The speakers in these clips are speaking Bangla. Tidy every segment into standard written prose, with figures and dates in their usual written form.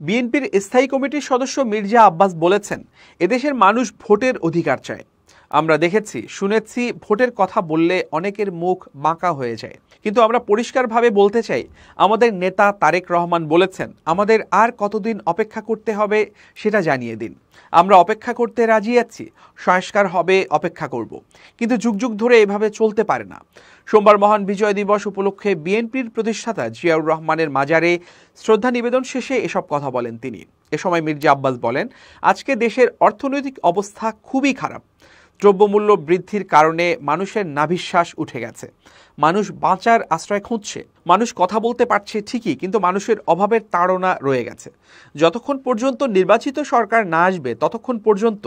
বিএনপির স্থায়ী কমিটির সদস্য মির্জা আব্বাস বলেছেন, এদেশের মানুষ ভোটের অধিকার চায়। আমরা দেখেছি, শুনেছি, ভোটের কথা বললে অনেকের মুখ বাঁকা হয়ে যায়। কিন্তু আমরা পরিষ্কারভাবে বলতে চাই, আমাদের নেতা তারেক রহমান বলেছেন, আমাদের আর কতদিন অপেক্ষা করতে হবে সেটা জানিয়ে দিন। আমরা অপেক্ষা করতে রাজি আছি, সংস্কার হবে, অপেক্ষা করব। কিন্তু যুগ যুগ ধরে এভাবে চলতে পারে না। সোমবার মহান বিজয় দিবস উপলক্ষে বিএনপির প্রতিষ্ঠাতা জিয়াউর রহমানের মাজারে শ্রদ্ধা নিবেদন শেষে এসব কথা বলেন তিনি। এ সময় মির্জা আব্বাস বলেন, আজকে দেশের অর্থনৈতিক অবস্থা খুবই খারাপ। দ্রব্যমূল্য বৃদ্ধির কারণে মানুষের নাভিশ্বাস উঠে গেছে। মানুষ বাঁচার আশ্রয় খুঁজছে। মানুষ কথা বলতে পারছে ঠিকই, কিন্তু মানুষের অভাবের তাড়না রয়ে গেছে। যতক্ষণ পর্যন্ত নির্বাচিত সরকার না আসবে ততক্ষণ পর্যন্ত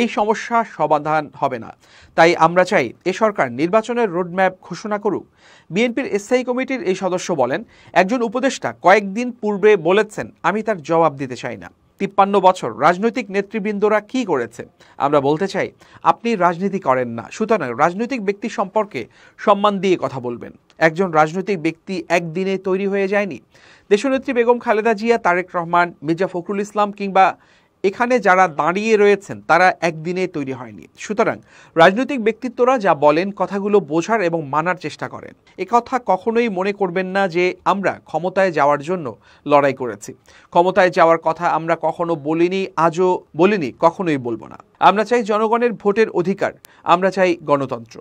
এই সমস্যা সমাধান হবে না। তাই আমরা চাই এ সরকার নির্বাচনের রোডম্যাপ ঘোষণা করুক। বিএনপির স্থায়ী কমিটির এই সদস্য বলেন, একজন উপদেষ্টা কয়েকদিন পূর্বে বলেছেন, আমি তার জবাব দিতে চাই না। 53 বছর রাজনৈতিক নেতৃবৃন্দরা কি করেছে? আমরা বলতে চাই, আপনি রাজনীতি করেন না, সুতরাং রাজনৈতিক ব্যক্তি সম্পর্কে সম্মান দিয়ে কথা বলবেন। একজন রাজনৈতিক ব্যক্তি একদিনে তৈরি হয়ে যায়নি। দেশনেত্রী বেগম খালেদা জিয়া, তারেক রহমান, মির্জা ফখরুল ইসলাম কিংবা এখানে যারা দাঁড়িয়ে রয়েছেন তারা একদিনে তৈরি হয়নি। সুতরাং রাজনৈতিক ব্যক্তিত্বরা যা বলেন কথাগুলো বোঝার এবং মানার চেষ্টা করেন। কথা কখনোই মনে করবেন না যে আমরা ক্ষমতায় যাওয়ার জন্য লড়াই করেছি। ক্ষমতায় যাওয়ার কথা আমরা কখনো বলিনি, আজও বলিনি, কখনোই বলবো না। আমরা চাই জনগণের ভোটের অধিকার, আমরা চাই গণতন্ত্র।